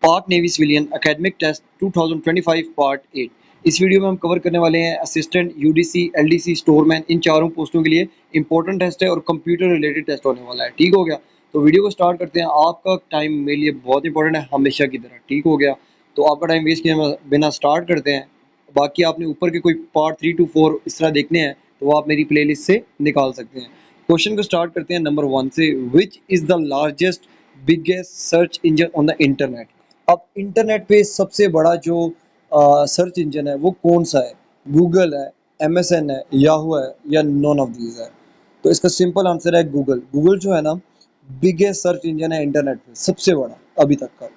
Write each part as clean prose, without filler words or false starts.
पाक navy civilian academic test 2025 part 8। इस video में हम कवर करने वाले हैं असिस्टेंट, यूडीसी, एलडीसी, स्टोरमैन, इन चारों पोस्टों के लिए इंपॉर्टेंट टेस्ट है और कंप्यूटर रिलेटेड टेस्ट होने वाला है। ठीक हो गया? तो वीडियो को स्टार्ट करते हैं। आपका टाइम मेरे लिए बहुत इंपॉर्टेंट है, हमेशा की तरह। ठीक हो गया? तो आपका टाइम वेस्ट किए बिना स्टार्ट करते हैं। बाकी आपने ऊपर के कोई पार्ट 3 to 4 इस तरह देखने हैं तो वो आप मेरी प्लेलिस्ट से निकाल सकते हैं। क्वेश्चन को स्टार्ट करते हैं नंबर 1 से। Which is the largest biggest search engine on the internet? अब इंटरनेट पे सबसे बड़ा जो सर्च इंजन है वो कौन सा है? गूगल है, एमएसएन है, याहू है या नॉन ऑफ दीज है? तो इसका सिंपल आंसर है गूगल। गूगल जो है ना, बिगेस्ट सर्च इंजन है इंटरनेट पे, सबसे बड़ा अभी तक का।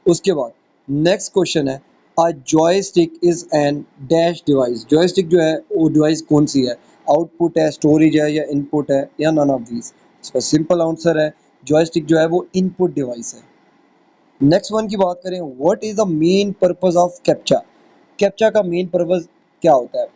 उसके बाद नेक्स्ट क्वेश्चन है, a joystick is an dash device. Joystick जो है वो डिवाइस कौन सी है? आउटपुट है, स्टोरेज है या इनपुट है या नॉन ऑफ दीज? इसका सिंपल आंसर है जॉयस्टिक जो है वो इनपुट डिवाइस है। नेक्स्ट वन की बात करें, what is the main purpose of captcha? Captcha का मेन पर्पस क्या होता है?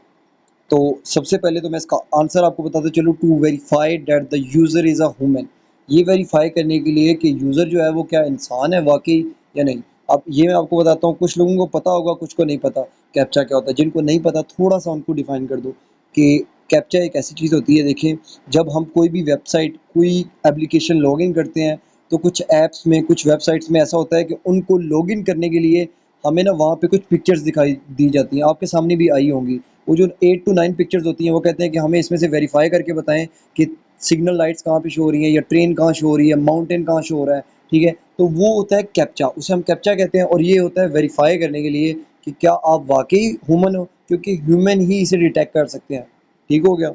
तो सबसे पहले तो मैं इसका आंसर आपको बताता चलूँ, to verify that the user is a human. ये वेरीफाई करने के लिए कि यूज़र जो है वो क्या इंसान है वाकई या नहीं। अब ये मैं आपको बताता हूँ, कुछ लोगों को पता होगा, कुछ को नहीं पता कैप्चा क्या होता है। जिनको नहीं पता थोड़ा सा उनको डिफाइन कर दो कि कैप्चा एक ऐसी चीज़ होती है। देखिए, जब हम कोई भी वेबसाइट, कोई एप्लीकेशन लॉगिन करते हैं तो कुछ ऐप्स में, कुछ वेबसाइट्स में ऐसा होता है कि उनको लॉगिन करने के लिए हमें ना वहाँ पे कुछ पिक्चर्स दिखाई दी जाती हैं। आपके सामने भी आई होंगी। वो जो 8 to 9 पिक्चर्स होती हैं वो कहते हैं कि हमें इसमें से वेरीफाई करके बताएं कि सिग्नल लाइट्स कहाँ पे शो हो रही हैं या ट्रेन कहाँ शो हो रही है, माउंटेन कहाँ शो हो रहा है। ठीक है? तो वो होता है कैप्चा, उसे हम कैप्चा कहते हैं और ये होता है वेरीफाई करने के लिए कि क्या आप वाकई ह्यूमन हो, क्योंकि ह्यूमन ही इसे डिटेक्ट कर सकते हैं। ठीक हो गया?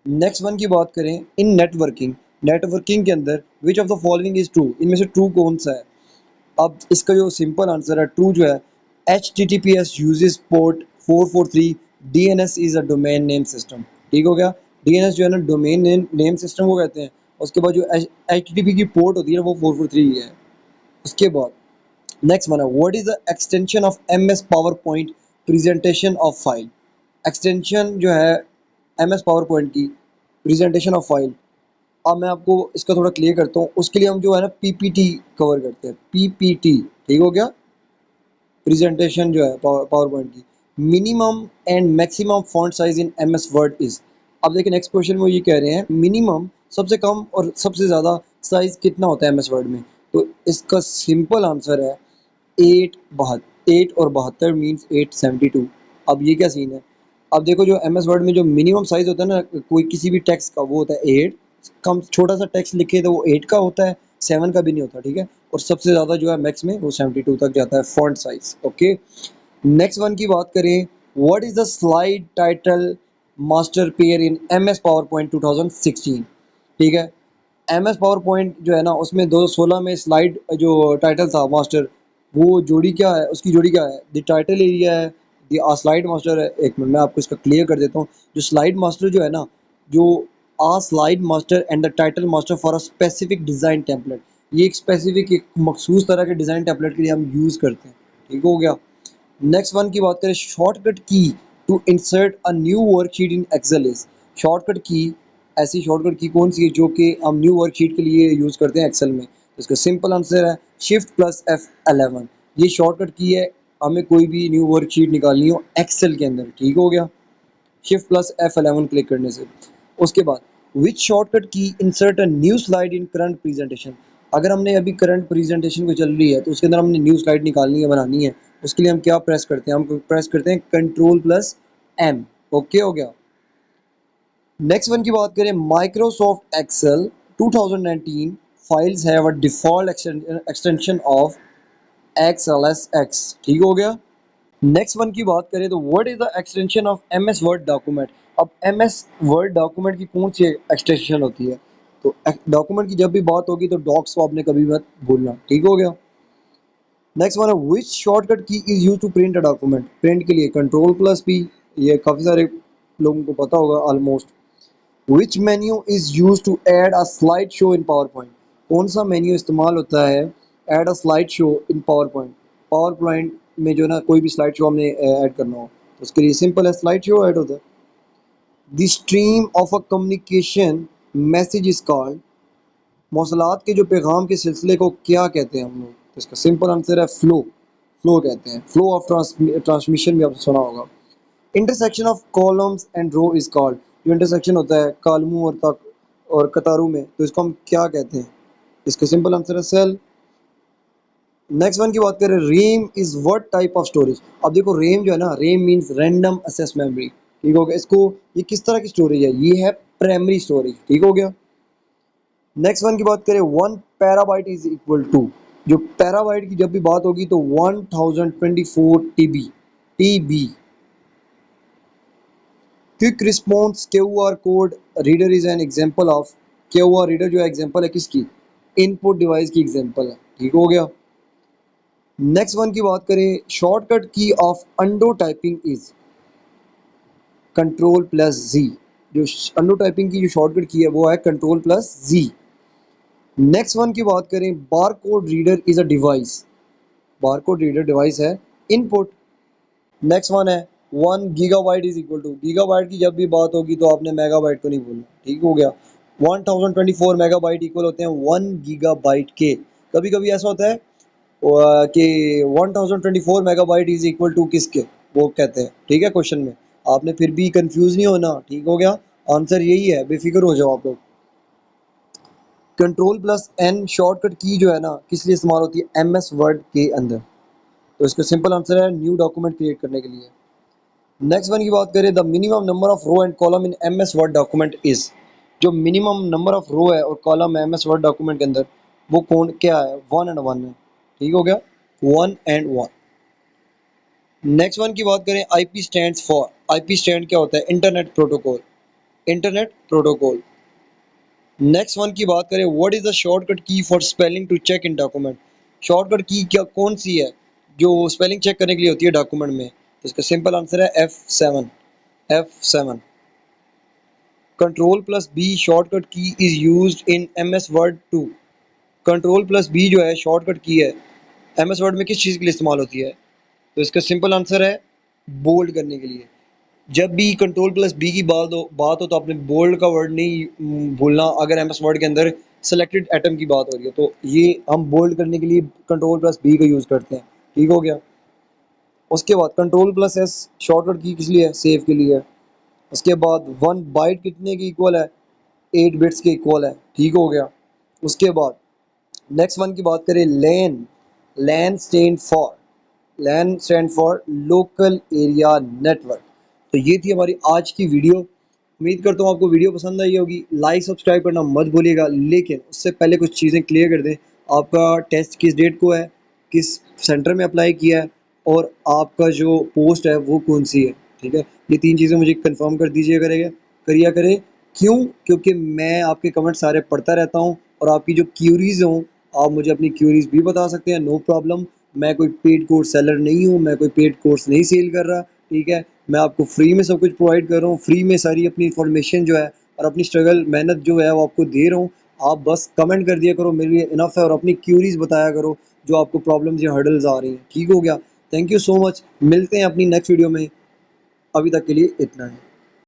नेक्स्ट वन की बात करें, इन नेटवर्किंग, नेटवर्किंग के अंदर which of the following is true? इनमें से ट्रू कौन सा है? अब इसका जो सिंपल आंसर है, ट्रू जो है, HTTPS uses port 443, DNS is a domain name system. ठीक हो गया? DNS जो है ना, डोमेन नेम सिस्टम को कहते हैं। उसके बाद जो HTTP की पोर्ट होती है वो 443 ही है। उसके बाद नेक्स्ट वन है, what is the extension of MS power point presentation of file? Extension जो है MS पावर पॉइंट की प्रेजेंटेशन ऑफ फाइल। अब मैं आपको इसका थोड़ा क्लियर करता हूँ। उसके लिए हम जो है ना PPT कवर करते हैं, PPT। ठीक हो गया? प्रेजेंटेशन जो है पावर पॉइंट की। Minimum and maximum font size in MS word is. अब देखिए नेक्स्ट क्वेश्चन में ये कह रहे हैं मिनिमम सबसे कम और सबसे ज़्यादा साइज कितना होता है MS वर्ड में? तो इसका सिंपल आंसर है 8 और 72 मीन्स 872। अब ये क्या सीन है? अब देखो, जो MS वर्ड में जो मिनिमम साइज होता है ना कोई किसी भी टेक्स्ट का, वो होता है 8। कम छोटा सा टेक्स्ट लिखे तो वो 8 का होता है, 7 का भी नहीं होता। ठीक है? और सबसे ज़्यादा जो है मैक्स में वो 72 तक जाता है font size. Okay, next one की बात करें, what is the slide title master pair in MS power point 2016? ठीक है? MS पावर पॉइंट जो है ना उसमें 2016 में स्लाइड जो टाइटल था मास्टर, वो जोड़ी क्या है, उसकी जोड़ी क्या है? द टाइटल एरिया है, द स्लाइड मास्टर है। एक मिनट मैं आपको इसका क्लियर कर देता हूँ। जो स्लाइड मास्टर जो है ना, जो slide master and the title master for a specific design template, ये एक स्पेसिफिक, एक मखसूस तरह के डिज़ाइन टेम्पलेट के लिए हम यूज़ करते हैं। ठीक हो गया? नेक्स्ट वन की बात करें, shortcut key to insert a new worksheet in Excel is. Shortcut key, ऐसी शॉर्टकट की कौन सी है जो कि हम न्यू वर्कशीट के लिए यूज़ करते हैं एक्सेल में? तो इसका सिंपल आंसर है Shift+F11। ये शॉर्टकट की है, हमें कोई भी न्यू वर्कशीट निकालनी हो एक्सेल के अंदर। ठीक हो गया? Shift+F11 क्लिक करने से। उसके बाद विच शॉर्टकट की insert a new slide in current presentation? अगर हमने अभी करंट प्रेजेंटेशन को चल रही है तो उसके अंदर हमने न्यू स्लाइड निकालनी है, बनानी है, उसके लिए हम क्या प्रेस करते हैं? हम प्रेस करते हैं Ctrl+M। ओके हो गया? नेक्स्ट वन की बात करें, Microsoft Excel 2019 files have a default extension of XLSX। ठीक हो गया? नेक्स्ट वन की बात करें तो what is the extension of MS word document? अब MS वर्ड डॉक्यूमेंट की कौन सी एक्सटेंशन होती है? तो डॉक्यूमेंट की जब भी बात होगी तो डॉक्स को आपने कभी मत भूलना। ठीक हो गया? नेक्स्ट वन है, which shortcut key is use to print a document? Print के लिए Ctrl+P। ये काफ़ी सारे लोगों को पता होगा almost. Which menu is use to add a slide show in PowerPoint? कौन सा मेन्यू इस्तेमाल होता है add a slide show in PowerPoint? PowerPoint में जो है ना कोई भी स्लाइड शो हमने ऐड करना हो तो उसके लिए सिंपल है, स्लाइड शो ऐड होता है। The stream of a communication message is called. मौसलात के जो पैगाम के सिलसिले को क्या कहते हैं हम लोग? तो इसका सिंपल आंसर है फ्लो। फ्लो कहते हैं, फ्लो ऑफ ट्रांसमिशन भी आपने सुना होगा। Intersection of columns and row is called, जो इंटरसेक्शन होता है कॉलमों और कतारों में, तो इसको हम क्या कहते हैं? इसका सिंपल आंसर है सेल। नेक्स्ट वन की बात करें, RAM is what type of storage. अब देखो रेम जो है ना, RAM means random access memory, ठीक हो गया। इसको ये किस तरह की स्टोरेज है? ये है प्राइमरी स्टोरेज, ठीक हो गया। नेक्स्ट वन की बात करें, 1 पेराबाइट इज इक्वल टू, जो पेराबाइट की जब भी बात होगी तो 1024 TB. Quick response QR code reader is an example of, QR reader जो है एग्जांपल है किसकी? इनपुट डिवाइस की एग्जांपल है, ठीक हो गया। नेक्स्ट वन की बात करें, shortcut key of undo typing is control plus G, जो अंडो टाइपिंग की जो शॉर्टकट की है वो है control plus G. Next one की बात करें, barcode reader is a device, barcode reader device है इनपुट। नेक्स्ट वन है 1 gigabyte is equal to, gigabyte की जब भी बात होगी तो आपने मेगाबाइट को नहीं बोलना, ठीक हो गया। 1024 मेगाबाइट इक्वल होते हैं 1 गीगाबाइट के। कभी कभी ऐसा होता है कि 1024 मेगाबाइट इज इक्वल टू किसके, वो कहते हैं, ठीक है। क्वेश्चन में आपने फिर भी कंफ्यूज नहीं होना, ठीक हो गया। आंसर यही है, बेफिक्र हो जाओ आप लोग। कंट्रोल प्लस एन शॉर्टकट की जो है ना किस लिए इस्तेमाल होती है? एम एस वर्ड के अंदर, तो इसका सिंपल आंसर है न्यू डॉक्यूमेंट क्रिएट करने के लिए। नेक्स्ट वन की बात करें, the minimum number of row and column in M S word document is, जो मिनिमम नंबर ऑफ रो है और कॉलम है एम एस वर्ड डॉक्यूमेंट के अंदर, वो कौन क्या है? 1 एंड 1 है, ठीक हो गया, 1 एंड 1। नेक्स्ट वन की बात करें, IP stands for, IP stand क्या होता है? Internet protocol, internet protocol. Next one की बात करें, what is the shortcut key for spelling to check in document, shortcut key क्या कौन सी है जो स्पेलिंग चेक करने के लिए होती है डॉक्यूमेंट में? तो इसका सिंपल आंसर है F7, F7। Control plus B shortcut key is used in M S Word to, control plus B जो है शॉर्टकट की है एम एस वर्ड में किस चीज़ के लिए इस्तेमाल होती है? तो इसका सिंपल आंसर है बोल्ड करने के लिए। जब भी कंट्रोल प्लस बी की बात हो तो आपने बोल्ड का वर्ड नहीं भूलना, अगर एम एस वर्ड के अंदर सेलेक्टेड एटम की बात हो रही है तो ये हम बोल्ड करने के लिए कंट्रोल प्लस बी का यूज़ करते हैं, ठीक हो गया। उसके बाद कंट्रोल प्लस एस शॉर्टकट की किस लिए है? सेव के लिए है। उसके बाद 1 बाइट कितने की इक्वल है? 8 बिट्स के इक्वल है, ठीक हो गया। उसके बाद नेक्स्ट वन की बात करें, LAN, LAN stand for local area network. तो ये थी हमारी आज की वीडियो। उम्मीद करता हूँ आपको वीडियो पसंद आई होगी। लाइक सब्सक्राइब करना मत भूलिएगा, लेकिन उससे पहले कुछ चीज़ें क्लियर कर दें। आपका टेस्ट किस डेट को है, किस सेंटर में अप्लाई किया है, और आपका जो पोस्ट है वो कौन सी है, ठीक है। ये 3 चीज़ें मुझे कंफर्म कर दीजिए करिए करें। क्यों? क्योंकि मैं आपके कमेंट सारे पढ़ता रहता हूँ, और आपकी जो क्यूरीज हों आप मुझे अपनी क्यूरीज भी बता सकते हैं, नो प्रॉब्लम। मैं कोई पेड कोर्स सेलर नहीं हूँ, मैं कोई पेड कोर्स नहीं सेल कर रहा, ठीक है। मैं आपको फ्री में सब कुछ प्रोवाइड कर रहा हूँ, फ्री में सारी अपनी इन्फॉर्मेशन जो है और अपनी स्ट्रगल मेहनत जो है वो आपको दे रहा हूँ। आप बस कमेंट कर दिया करो, मेरे लिए इनफ है, और अपनी क्यूरीज बताया करो जो आपको प्रॉब्लम्स या हर्डल्स आ रही हैं, ठीक हो गया। थैंक यू सो मच, मिलते हैं अपनी नेक्स्ट वीडियो में। अभी तक के लिए इतना है।